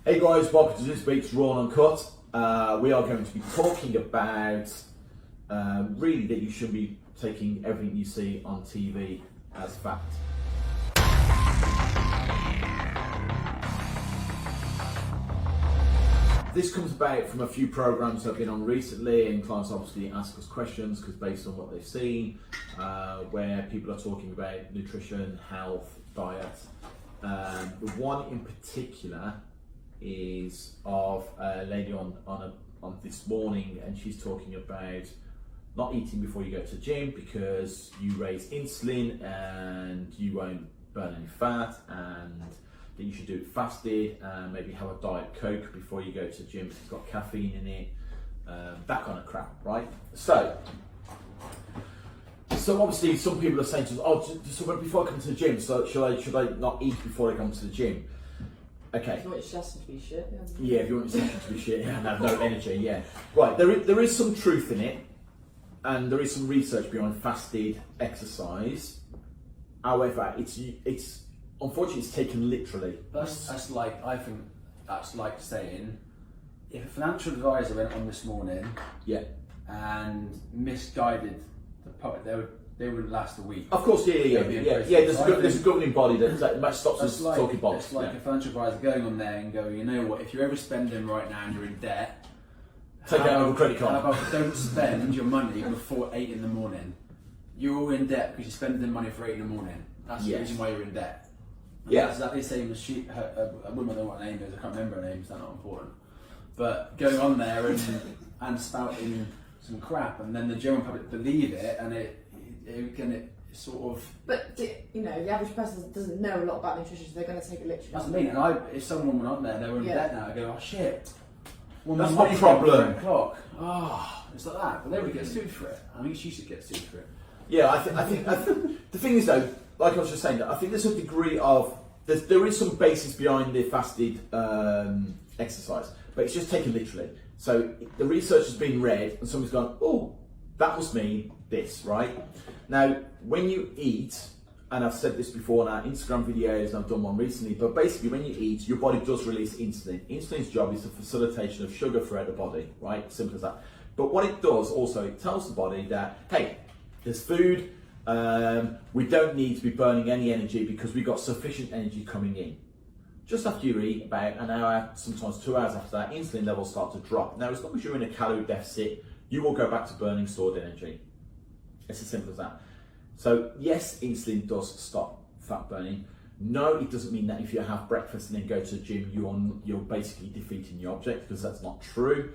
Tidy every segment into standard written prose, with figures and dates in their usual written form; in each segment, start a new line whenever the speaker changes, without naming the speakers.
Hey guys, welcome to this week's Raw and Uncut. We are going to be talking about really that you shouldn't be taking everything you see on TV as fact. This comes about from a few programs I've been on recently, and clients obviously ask us questions because based on what they've seen, where people are talking about nutrition, health, diet. The one in particular is of a lady on this morning, and she's talking about not eating before you go to the gym because you raise insulin and you won't burn any fat, and that you should do it fasted and maybe have a diet Coke before you go to the gym because it's got caffeine in it, that kind of crap, right? So obviously some people are saying to us, so before I come to the gym, so should I not eat before I come to the gym? Okay.
If you want your session to be shit.
Yeah, if you want your session to be shit and have no energy, yeah. Right, there is some truth in it, and there is some research behind fasted exercise. However, it's unfortunately it's taken literally.
That's like, I think that's like saying, if a financial advisor went on this morning,
yeah,
and misguided the public, they wouldn't last a week.
Of course, yeah. There's a governing body that stops us talking bollocks.
It's like a financial advisor going on there and going, you know what? If you're ever spending right now and you're in debt,
take out a credit card.
How about don't spend your money before 8 in the morning? You're all in debt because you're spending money for 8 in the morning. That's the reason why you're in debt. And that's exactly the same as a woman, I don't know what her name is, I can't remember her name, it's not important. But going on there and spouting some crap, and then the general public believe it, and it sort of.
But the average person doesn't know a lot about nutrition, so they're going to take it literally.
That's what I mean. And if someone went on there, they were in debt now, I go, oh shit. Well,
that's my problem.
It's like that. But they would get sued for it. I think she should get sued for it.
Yeah, I think the thing is though, like I was just saying, I think there's a degree of there is some basis behind the fasted exercise, but it's just taken literally. So the research has been read, and somebody's gone, oh, that must mean this, right? Now, when you eat, and I've said this before in our Instagram videos, and I've done one recently, but basically when you eat, your body does release insulin. Insulin's job is the facilitation of sugar throughout the body, right? Simple as that. But what it does also, it tells the body that, hey, there's food, we don't need to be burning any energy because we've got sufficient energy coming in. Just after you eat, about an hour, sometimes 2 hours after that, insulin levels start to drop. Now, as long as you're in a calorie deficit, you will go back to burning stored energy. It's as simple as that. So yes, insulin does stop fat burning. No, it doesn't mean that if you have breakfast and then go to the gym, you're basically defeating your object, because that's not true.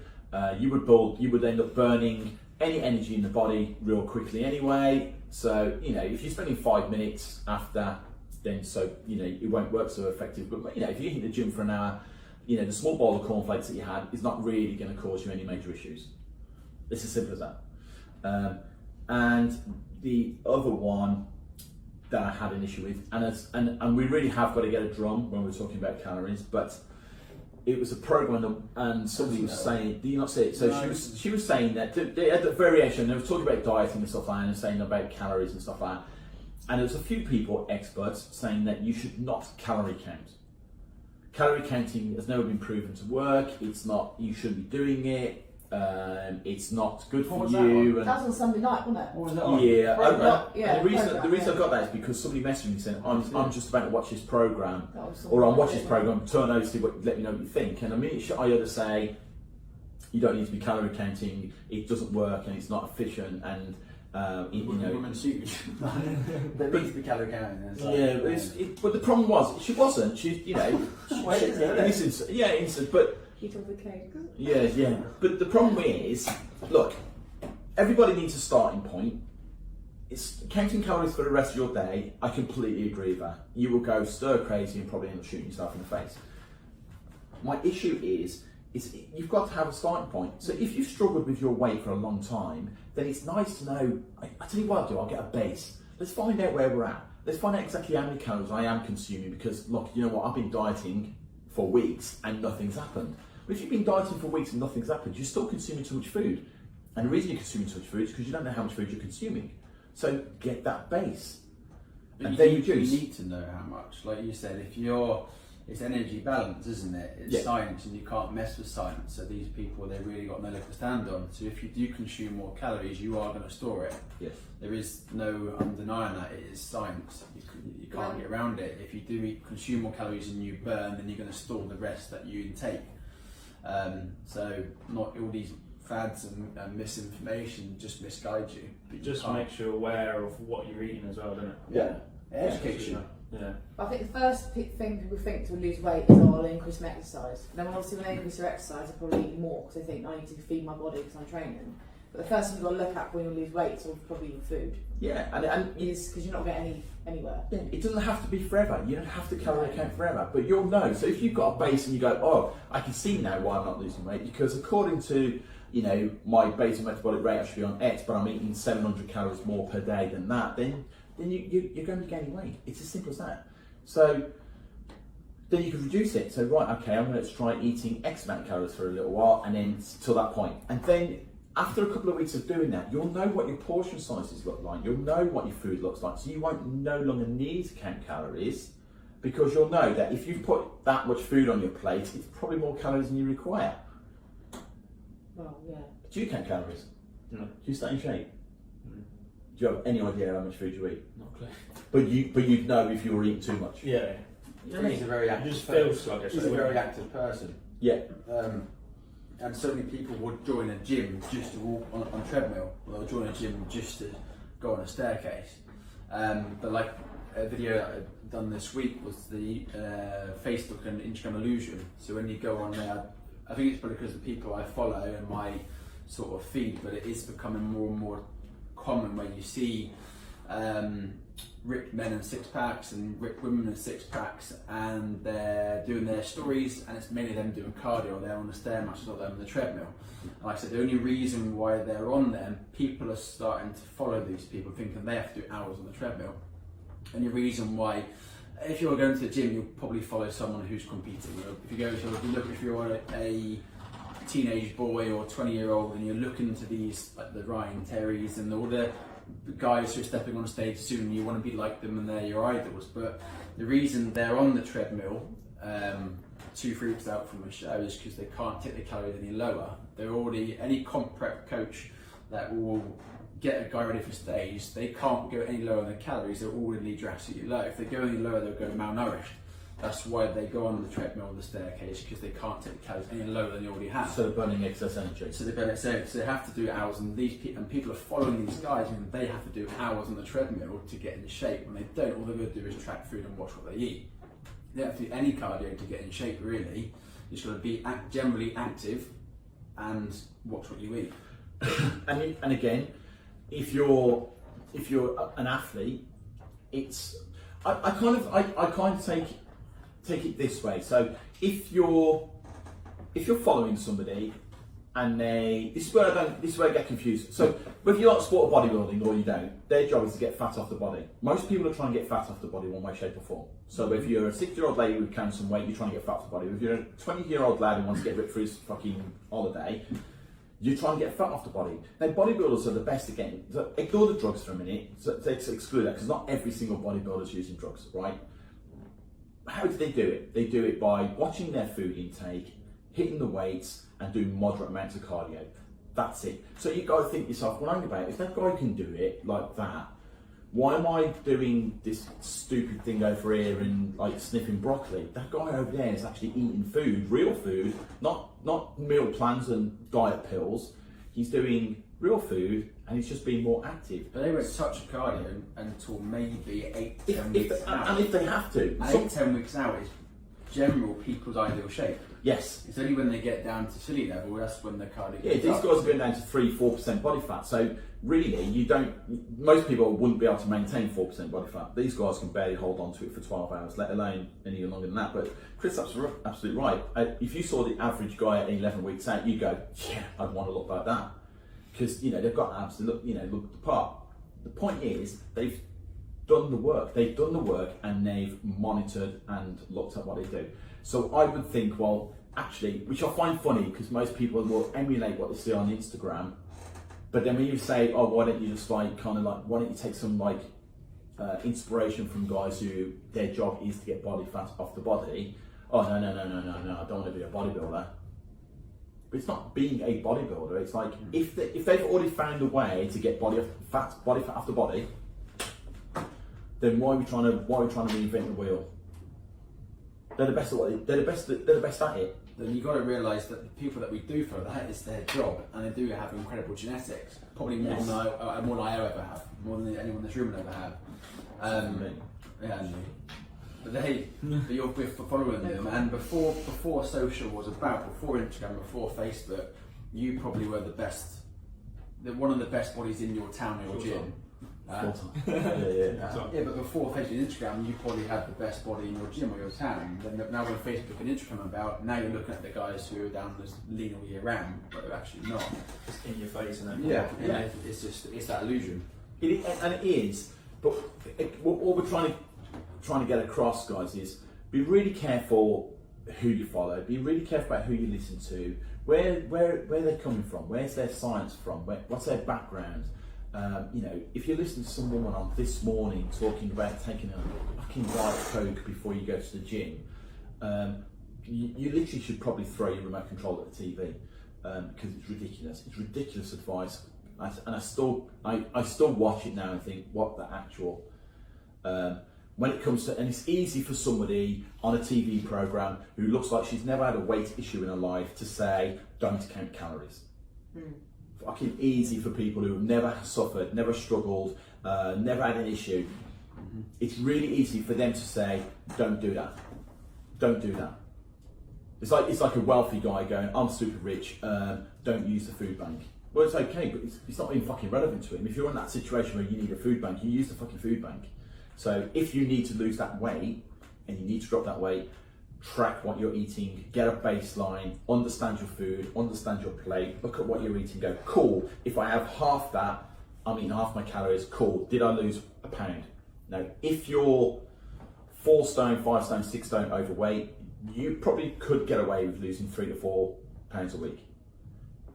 You would end up burning any energy in the body real quickly anyway. So if you're spending 5 minutes after, then it won't work so effective. But if you hit the gym for an hour, the small bowl of cornflakes that you had is not really going to cause you any major issues. It's as simple as that. And the other one that I had an issue with, and we really have got to get a drum when we're talking about calories, but it was a program, and somebody was saying, do you not see it? So no. she was saying that they had the variation. They were talking about dieting and stuff like that, and saying about calories and stuff like that. And there was a few people, experts, saying that you should not calorie count. Calorie counting has never been proven to work. It's not. You shouldn't be doing it. It's not good for you.
That was on Sunday night, wasn't it?
What was that on?
Yeah. The reason I got that is because somebody messaged me saying, I'm just about to watch this program, or I'm watching this program, turn over, let me know what you think. And immediately I either say, you don't need to be calorie counting, it doesn't work and it's not efficient, and
women shoot. They need to be calorie counting.
But the problem was she wasn't. But
Keep on the cake.
Yeah. But the problem is, look, everybody needs a starting point. It's counting calories for the rest of your day. I completely agree with that. You will go stir crazy and probably end up shooting yourself in the face. My issue is you've got to have a starting point. So if you've struggled with your weight for a long time, then it's nice to know. I tell you what I'll do. I'll get a base. Let's find out where we're at. Let's find out exactly how many calories I am consuming. Because look, you know what? I've been dieting for weeks and nothing's happened. But if you've been dieting for weeks and nothing's happened, you're still consuming too much food. And the reason you're consuming too much food is because you don't know how much food you're consuming. So get that base.
And then you need to know how much. Like you said, if you're it's energy balance, isn't it? It's
Yeah.
science, and you can't mess with science. So these people, they really got no leg to stand on. So if you do consume more calories, you are going to store it.
Yes.
There is no denying that. It is science. You can't get around it. If you do consume more calories than you burn, then you're going to store the rest that you intake. So not all these fads and misinformation just misguide you.
It just makes you aware of what you're eating as well, doesn't it?
Yeah. Education.
Yeah.
I think the first thing people think to lose weight is, oh, I'll increase my exercise. Then obviously when they increase their exercise, they probably eat more because they think, I need to feed my body because I'm training. But the first thing you've got to look at when you lose weight is probably your food.
Yeah, and
Is because you're not getting anywhere.
yeah, it doesn't have to be forever. You don't have to calorie count forever, but you'll know. So if you've got a base and you go, oh, I can see now why I'm not losing weight, because according to my basal metabolic rate, I should be on X, but I'm eating 700 calories more per day than that. Then you're going to be gaining weight. It's as simple as that. So then you can reduce it. So right, okay, I'm going to try eating X amount of calories for a little while, and then till that point, and then after a couple of weeks of doing that, you'll know what your portion sizes look like. You'll know what your food looks like. So you won't no longer need to count calories, because you'll know that if you've put that much food on your plate, it's probably more calories than you require.
Well, yeah.
Do you count calories?
No.
Do you stay in shape?
No.
Do you have any idea how much food you eat?
Not clear.
But you'd know if you were eating too much.
Yeah.
He's a very
It
active
just
person.
feels like it.
He's a very active person.
Yeah.
And so many people would join a gym just to walk on a treadmill, or they'll join a gym just to go on a staircase. But like a video that I've done this week was the Facebook and Instagram illusion. So when you go on there, I think it's probably because of the people I follow and my sort of feed, but it is becoming more and more common where you see ripped men in six packs and ripped women in six packs, and they're doing their stories, and it's mainly them doing cardio. They're on the stairmaster, not them on the treadmill. And like I said, the only reason why they're on them, people are starting to follow these people, thinking they have to do hours on the treadmill. And the reason why, if you're going to the gym, you'll probably follow someone who's competing. If you're a teenage boy or 20-year-old and you're looking to these, like the Ryan Terrys and all the guys who are stepping on stage soon, you want to be like them and they're your idols. But the reason they're on the treadmill 2-3 weeks out from a show is because they can't take the calories any lower. They're already, any comp prep coach that will get a guy ready for stage, they can't go any lower than the calories. They're already drastically low. If they go any lower, they'll go malnourished. That's why they go on the treadmill or the staircase, because they can't take the calories any lower than they already have.
So they're burning excess energy.
So they burn excess. So they have to do hours, and people are following these guys, and they have to do hours on the treadmill to get in shape. When they don't, all they're going to do is track food and watch what they eat. They don't have to do any cardio to get in shape, really. You just got to be generally active and watch what you eat.
And again, if you're an athlete, it's I kind of take it this way. So if you're following somebody and this is where I get confused. So whether you like sport or bodybuilding or you don't, their job is to get fat off the body. Most people are trying to get fat off the body one way, shape or form. So if you're a 60-year-old lady who carries some weight, you're trying to get fat off the body. If you're a 20-year-old lad who wants to get ripped for his fucking holiday, you're trying to get fat off the body. Now, bodybuilders are the best at getting. So ignore the drugs for a minute. So let's exclude that, because not every single bodybuilder is using drugs, right? How do they do it? They do it by watching their food intake, hitting the weights, and doing moderate amounts of cardio. That's it. So you've got to think to yourself, well, hang about it. If that guy can do it like that, why am I doing this stupid thing over here and like sniffing broccoli? That guy over there is actually eating food, real food, not meal plans and diet pills. He's doing real food and he's just being more active.
But they won't touch cardio until maybe 8-10 weeks out.
And if they have to.
8-10 weeks out is general people's ideal shape.
Yes.
It's only when they get down to silly level, that's when the cardio
Yeah,
gets
these
up.
guys are going down to 3-4% body fat. So really, most people wouldn't be able to maintain 4% body fat. These guys can barely hold on to it for 12 hours, let alone any longer than that. But Chris is absolutely right. If you saw the average guy at 11 weeks out, you'd go, yeah, I'd want to look like that. Because, they've got abs to look the part. The point is, they've done the work. They've done the work and they've monitored and looked at what they do. So I would think, well, actually, which I find funny because most people will emulate what they see on Instagram, but then when you say, oh, why don't you just why don't you take some inspiration from guys who their job is to get body fat off the body? oh no, I don't want to be a bodybuilder. But it's not being a bodybuilder. It's like if they've already found a way to get body fat after body, then why are we trying to reinvent the wheel? They're the best at what they're the best at it.
Then you've got to realise that the people that we do for that is their job, and they do have incredible genetics, probably more than I ever have, more than anyone in this room will ever have. Yeah, and me. But you're following them, and before social was about, before Instagram, before Facebook, you probably were one of the best bodies in your town or your gym. Yeah, but before Facebook and Instagram, you probably had the best body in your gym or your town. Then now when Facebook and Instagram are about, now you're looking at the guys who are down as lean all year round, but they're actually not.
Just in your face, and
Yeah. It's that illusion.
It is, but what we're trying to get across, guys, is be really careful who you follow. Be really careful about who you listen to. Where they're coming from. Where's their science from? What's their background? If you listen to some woman on This Morning talking about taking a fucking Diet Coke before you go to the gym, you literally should probably throw your remote control at the TV because it's ridiculous. It's ridiculous advice, and I still watch it now and think, what the actual. When it comes to, and it's easy for somebody on a TV program who looks like she's never had a weight issue in her life to say, don't count calories. Fucking easy for people who have never suffered, never struggled, never had an issue. It's really easy for them to say, don't do that. Don't do that. It's like a wealthy guy going, I'm super rich, don't use the food bank. Well, it's okay, but it's not even fucking relevant to him. If you're in that situation where you need a food bank, you use the fucking food bank. So if you need to lose that weight and you need to drop that weight, track what you're eating, get a baseline, understand your food, understand your plate, look at what you're eating, go, cool, if I have half that, I'm eating half my calories, cool, did I lose a pound? Now, if you're 4 stone, 5 stone, 6 stone overweight, you probably could get away with losing 3 to 4 pounds a week.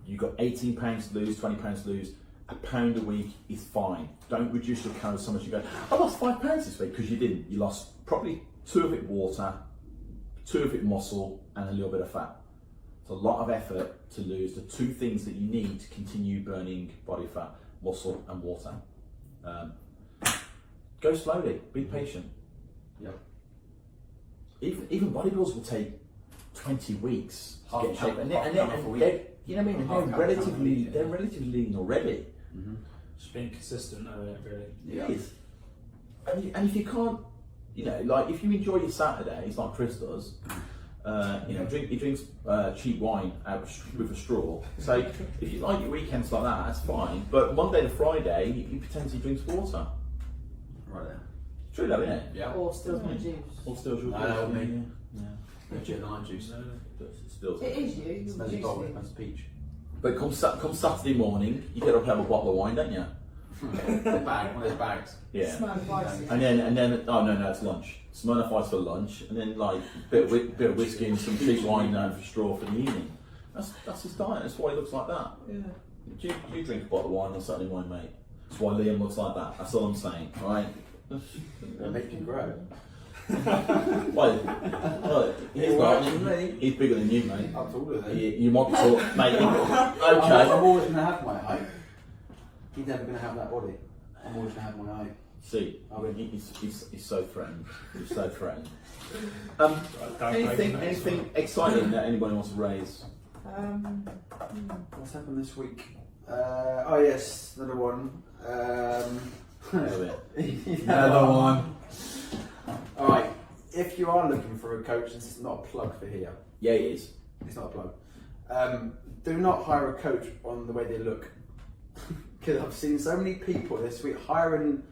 You've got 18 pounds to lose, 20 pounds to lose, a pound a week is fine. Don't reduce your calories so much you go, I lost 5 pounds this week, because you didn't. You lost probably 2 of it water, 2 of it muscle, and a little bit of fat. It's a lot of effort to lose the 2 things that you need to continue burning body fat, muscle and water. Go slowly, be patient.
Yep.
Even bodybuilders will take 20 weeks to get in shape, and they're, you know what I mean? And they're relatively lean already.
Just being consistent, really.
It is. And if you can't, like if you enjoy your Saturdays like Chris does, he drinks cheap wine with a straw. So if you like your weekends like that, that's fine. But Monday to Friday, he pretends he drinks water.
Right there.
True though, isn't it?
Yeah.
Or still my juice.
Or still your
No,
juice.
me.
Yeah.
Gin and lime juice.
Still.
It is you. You're
Smells
juicy.
gold, smells peach.
But come Saturday morning, you get up and have a bottle of wine, don't you?
One of those bags.
Yeah.
Smells spicy.
And then oh no, it's lunch. Smirnoff Ice for lunch, and then like bit of whiskey and some cheap wine for straw for the evening. That's his diet. That's why he looks like that.
Yeah.
You drink a bottle of wine on Saturday morning, mate. That's why Liam looks like that. That's all I'm saying, all right?
It'll make you grow.
Well, he's bigger than you, mate.
I'm taller than you.
You might be tall, mate.
I'm
Okay.
always going to have my height. He's never going to have that body. I'm always going to have my height.
See, he's so threatened. He's so threatened. Anything exciting that anybody wants to raise?
What's happened this week? Oh yes, another one. Another one. Alright, if you are looking for a coach, this is not a plug for here.
Yeah, it is.
It's not a plug. Do not hire a coach on the way they look. Because I've seen so many people this week hiring,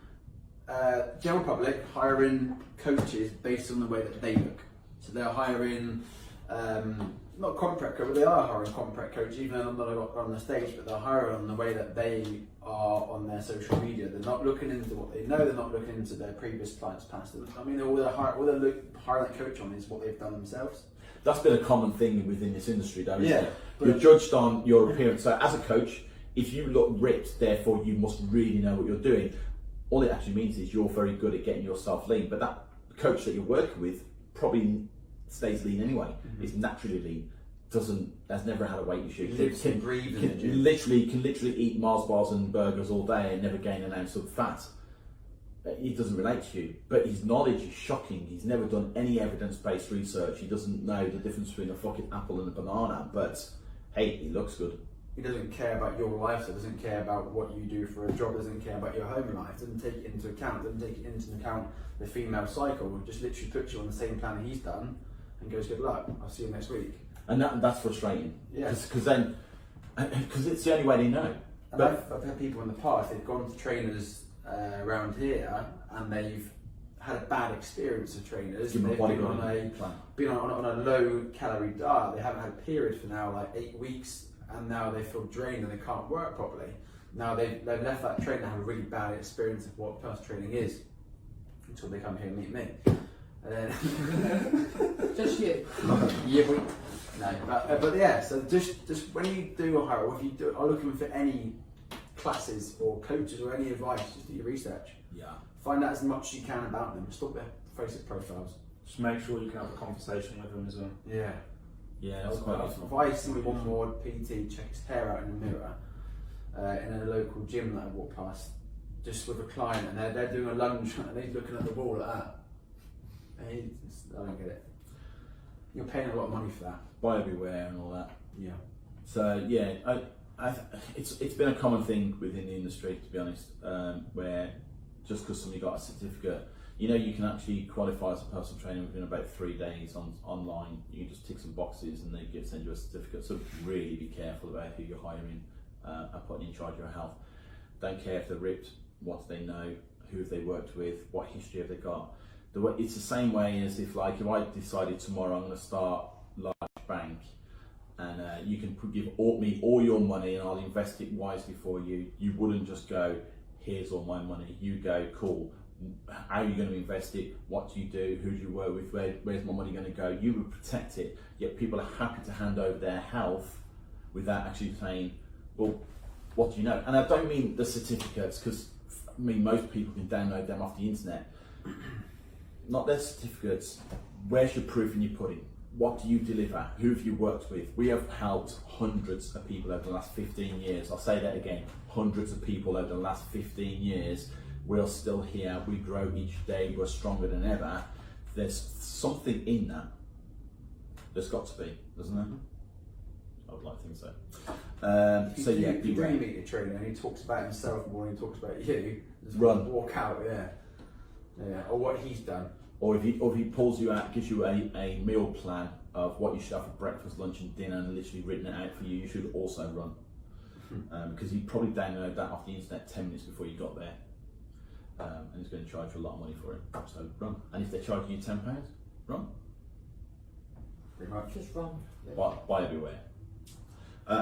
general public, hiring coaches based on the way that they look. So they're hiring, not contract coach, but they are hiring contract coach, even though they're not on the stage, but they're hiring on the way that they are on their social media. They're not looking into what they know, they're not looking into their previous clients past. I mean, all they're hiring that coach on is what they've done themselves.
That's been a common thing within this industry, though, isn't it?
but
You're judged on your appearance. So as a coach, if you look ripped, therefore you must really know what you're doing. All it actually means is you're very good at getting yourself lean. But that coach that you're working with probably stays lean anyway. It's naturally lean. Has never had a weight issue.
Lives and breathes in the
Can
gym.
literally eat Mars bars and burgers all day and never gain an ounce of fat. He doesn't relate to you, but his knowledge is shocking. He's never done any evidence-based research. He doesn't know the difference between a fucking apple and a banana. But hey, he looks good.
He doesn't care about your lifestyle, doesn't care about what you do for a job, doesn't care about your home life, doesn't take it into account, the female cycle, just literally puts you on the same plan he's done and goes, good luck, I'll see you next week.
And that's frustrating.
Yeah.
Because it's the only way they know.
And I've had people in the past, they've gone to trainers around here and they've had a bad experience of trainers.
Give them a
They've been
bodybuilding plan.
been on a low calorie diet, they haven't had a period for now like 8 weeks, and now they feel drained and they can't work properly. Now they've left that trainer and have a really bad experience of what personal training is until they come here and meet me. And then
Just you.
yeah, but yeah. So just when you do a hire, or if you are looking for any classes or coaches or any advice, just do your research.
Yeah.
Find out as much as you can about them. Stop their Facebook profiles.
Just make sure you can have a conversation with them as well.
Yeah.
Yeah, that's quite
If
useful.
I see one more PT check his hair out in the mirror in a local gym that I walk past, just with a client, and they're doing a lunge and he's looking at the wall like that. And I don't get it. You're paying a lot of money for that.
Buyer beware and all that.
Yeah.
So yeah, it's been a common thing within the industry, to be honest, where just because somebody got a certificate, you can actually qualify as a personal trainer within about 3 days online. You just tick some boxes and they send you a certificate. So really be careful about who you're hiring and putting in charge of your health. Don't care if they're ripped, what do they know, who have they worked with, what history have they got. It's the same way as if I decided tomorrow I'm going to start large bank, and you can give me all your money and I'll invest it wisely for you. You wouldn't just go, here's all my money. You go, cool. How are you going to invest it? What do you do? Who do you work with? Where's my money going to go? You would protect it. Yet people are happy to hand over their health without actually saying, well, what do you know? And I don't mean the certificates, because most people can download them off the internet. Not their certificates. Where's your proof in your pudding? What do you deliver? Who have you worked with? We have helped hundreds of people over the last 15 years. I'll say that again. Hundreds of people over the last 15 years. We're still here. We grow each day. We're stronger than ever. There's something in that. There's got to be, doesn't there? I would like to think so.
If you do meet a trainer and he talks about himself more than he talks about you, just
Run.
walk out, yeah. Or what he's done.
Or if he pulls you out, gives you a meal plan of what you should have for breakfast, lunch and dinner, and literally written it out for you, you should also run. Because he probably downloaded that off the internet 10 minutes before you got there. And he's going to charge you a lot of money for it. So run. And if they're charging you £10, run.
Pretty much.
Just run.
Buy everywhere.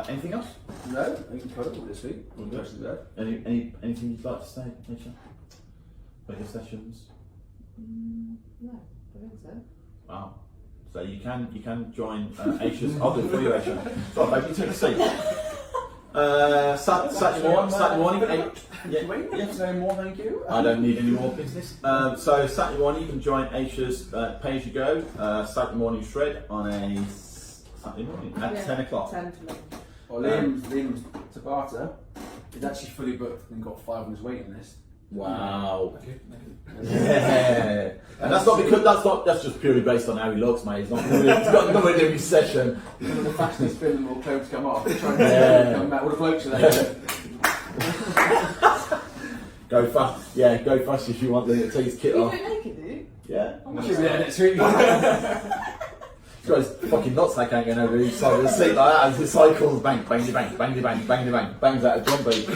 Anything else?
No, I think we covered all this week. All the questions there.
Anything you'd like to say, Nisha? About your sessions?
No, I think so.
Wow. So you can join Aisha's. I'll do it for you, Aisha. Sorry, baby, take a seat. Saturday morning.
Yes, no more, thank you.
I don't need any more business. So Saturday morning you can join Aisha's Pay As You Go Saturday morning shred on a Saturday morning at 10 o'clock.
10 to 11.
Well, Liam's Tabata is actually fully booked and got 5 on his waiting list.
Wow. Yeah. And that's just purely based on how he looks, mate. It's not really, it's got nothing to do with his session.
When the fashion is filling, all clothes come off. Trying
Yeah.
to come back, all the blokes are there.
Go fast. Yeah, go fast if you want to take his kit
You
off.
don't naked, do you?
Yeah.
Should be there next week.
He's got his fucking nutsack hanging over each side of the seat like that as he cycles. Bang, bang, bang, bang, bang, bang, bang, bangs out a drum beat.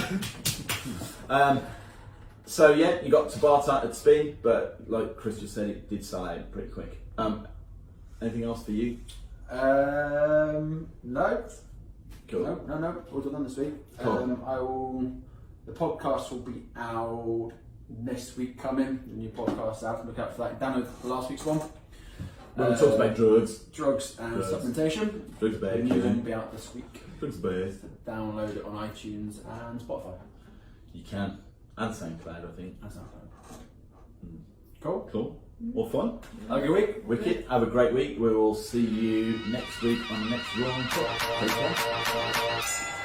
So yeah, you got Tabata at spin, but like Chris just said, it did sell out pretty quick. Anything else for you?
No.
Cool.
No. All done this week.
Cool.
The podcast will be out next week coming. The new podcast out. Look out for that. Download last week's one.
When we talked about drugs
and
Drugs.
supplementation.
Drugs
The
bad.
new one will be out this week.
Drugs bad.
Download it on iTunes and Spotify.
You can. And SoundCloud, I think.
That's not bad. Cool.
Cool. All fun.
Have a good week.
Wicked. Have a great week. We will see you next week on the next Raw Uncut. Take care.